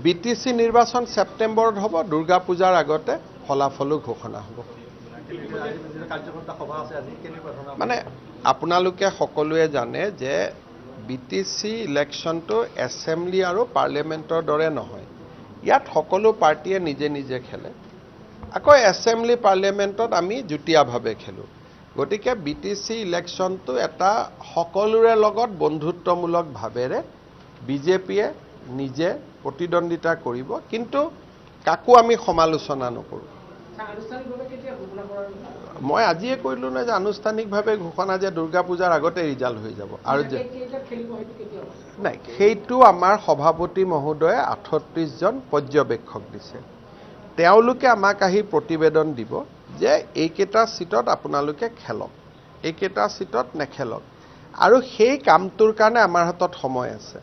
BTC নিৰ্বাচন সেপ্টেম্বৰত হ'ব দুৰ্গা পূজাৰ আগতে ফলাফলো ঘোষণা হ'ব মানে আপোনালোকে সকলোৱে জানে যে বিটিসি ইলেকশনটো এছেম্বলি আৰু পাৰ্লিয়ামেন্টৰ দৰে নহয় ইয়াত সকলো পাৰ্টিয়ে নিজে নিজে খেলে আকৌ এছেম্বলি পাৰ্লিয়ামেন্টত আমি জুটিয়াভাৱে খেলো গতিকে বিটিসি ইলেকশনটো এটা সকলোৰে লগত বন্ধুত্বমূলক ভাৱেৰে বিজেপিয়ে নিজে প্ৰতিদ্বন্দ্বিতা কৰিব কিন্তু কাকো আমি সমালোচনা নকৰো মই আজিয়ে কৈলো না যে আনুষ্ঠানিকভাৱে ঘোষণা যে দুৰ্গা পূজাৰ আগতে ৰিজাল্ট হৈ যাব আৰু যে নাই সেইটো আমাৰ সভাপতি মহোদয়ে 38 জন পৰ্যবেক্ষক দিছে তেওঁলোকে আমাক আহি প্ৰতিবেদন দিব যে এইকেইটা সিটত আপোনালোকে খেলক এইকেইটা সিটত নেখেলক আৰু সেই কামটোৰ কাৰণে আমাৰ হাতত সময় আছে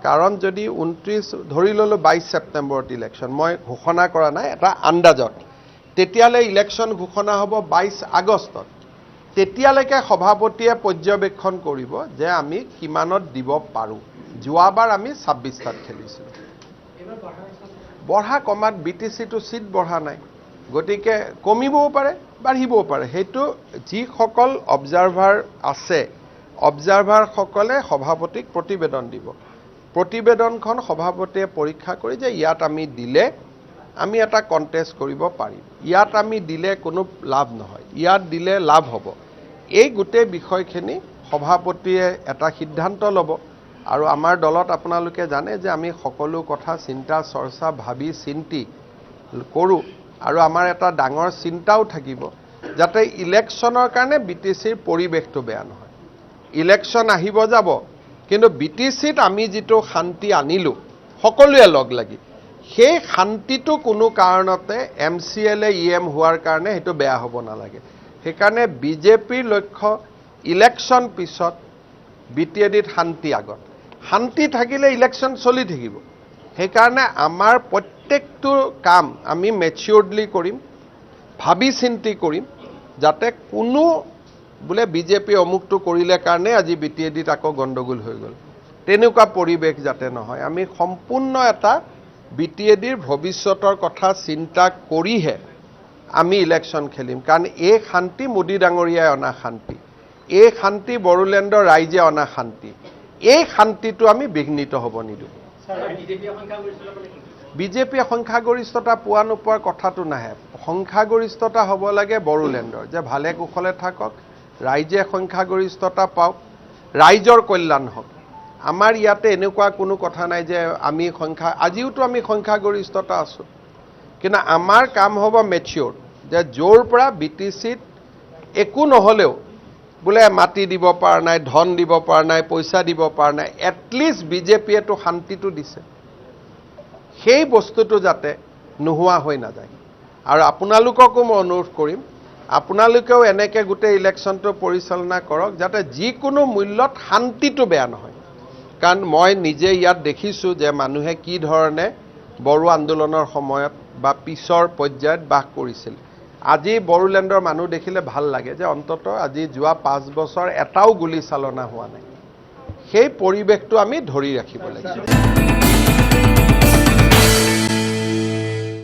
কাৰণ যদি 29 ধৰি ললো 22 সেপ্টেম্বৰত ইলেকশন মই ঘোষণা কৰা নাই এটা আন্দাজত তেতিয়ালে ইলেকশন ঘোষণা হ'ব 22 আগষ্টত তেতিয়ালৈকে সভাপতিয়ে পৰ্যবেক্ষণ কৰিব যে আমি কিমানত দিব পাৰো যোৱাবাৰ আমি 26 তাত খেলিছিলো বঢ়া কমাত বিটিসি টু সিট বঢ়া নাই গতিকে কমিবও পাৰে বাঢ়িবও পাৰে হেতু যি সকল অবজাৰভাৰ আছে অবজাৰভাৰ সকলে সভাপতিক প্ৰতিবেদন দিব প্ৰতিবেদনখন সভাপতিয়ে পৰীক্ষা কৰি যে ইয়াত আমি দিলে আমি এটা কন্টেষ্ট কৰিব পাৰিম ইয়াত আমি দিলে কোনো লাভ নহয় ইয়াত দিলে লাভ হ'ব এই গোটেই বিষয়খিনি সভাপতিয়ে এটা সিদ্ধান্ত ল'ব আৰু আমাৰ দলত আপোনালোকে জানে যে আমি সকলো কথা চিন্তা চৰ্চা ভাবি চিন্তি কৰো আৰু আমাৰ এটা ডাঙৰ চিন্তাও থাকিব যাতে ইলেকশনৰ কাৰণে বিটিসিৰ পৰিবেশটো বেয়া নহয় ইলেকশন আহিব যাব কিন্তু বিটিসিত আমি যেটো শান্তি আনিলো সকলোৱে লগ লাগি সেই শান্তিটো কোনো কাৰণতে এমচিএলএ ইএম হোৱাৰ কাৰণে হেতু বেয়া হ'ব নালাগে সেইকাৰণে বিজেপিৰ লক্ষ্য ইলেকশন পিছত বিটিএডিত শান্তি আগত শান্তি থাকিলে ইলেকশন চলি থাকিব সেইকাৰণে আমাৰ প্ৰত্যেকটো কাম আমি মেচিউৰডলি কৰিম ভাবি চিন্তি কৰিম যাতে কোনো বুলে বিজেপি অমুকটো কৰিলে কাৰণে আজি বিটিএডিত আকৌ গণ্ডগোল হৈ গল তেনেকুৱা পৰিবেশ যাতে নহয় আমি সম্পূৰ্ণ এটা বিটিএডিৰ ভৱিষ্যতৰ কথা চিন্তা কৰিহে আমি ইলেকশন খেলিম কাৰণ এই শান্তি মোদী ডাঙৰীয়াই অনা শান্তি এই শান্তি বড়োলেণ্ডৰ ৰাইজে অনা শান্তি এই শান্তিটো আমি বিঘ্নিত হ'ব নিদিওঁ বিজেপি সংখ্যাগৰিষ্ঠতা পোৱা নোপোৱাৰ কথাটো নাহে সংখ্যাগৰিষ্ঠতা হ'ব লাগে বড়োলেণ্ডৰ যে ভালে কুশলে থাকক ৰাইজে সংখ্যাগৰিষ্ঠতা পাওক ৰাইজৰ কল্যাণ হওক আমাৰ ইয়াতে এনেকুৱা কোনো কথা নাই যে আমি আজিওতো আমি সংখ্যাগৰিষ্ঠতা আছো কিন্তু আমাৰ কাম হ'ব মেচিউৰ যে জোৰ পৰা বিটিসিত একো নহলেও বুলে মাটি দিব পাৰ নাই ধন দিব পাৰ নাই পইচা দিব পাৰ নাই এটলিষ্ট বিজেপিয়ে তো শান্তিটো দিছে সেই বস্তুটো যাতে নোহোৱা হৈ না যায় আৰু আপোনালোককো মই অনুৰোধ কৰিম আপোনালোকেও এনেকে গোটেই ইলেকশনটো পৰিচালনা কৰক যাতে যিকোনো মূল্যত শান্তিটো বেয়া নহয় কাৰণ মই নিজে ইয়াত দেখিছো যে মানুহে কি ধৰণে বড়ো আন্দোলনৰ সময়ত বা পিছৰ পৰ্যায়ত বাস কৰিছিল আজি বড়োলেণ্ডৰ মানুহ দেখিলে ভাল লাগে যে অন্তত আজি যোৱা 5 বছৰ এটাও গুলি চালনা হোৱা নাই সেই পৰিবেশটো আমি ধৰি ৰাখিব লাগিব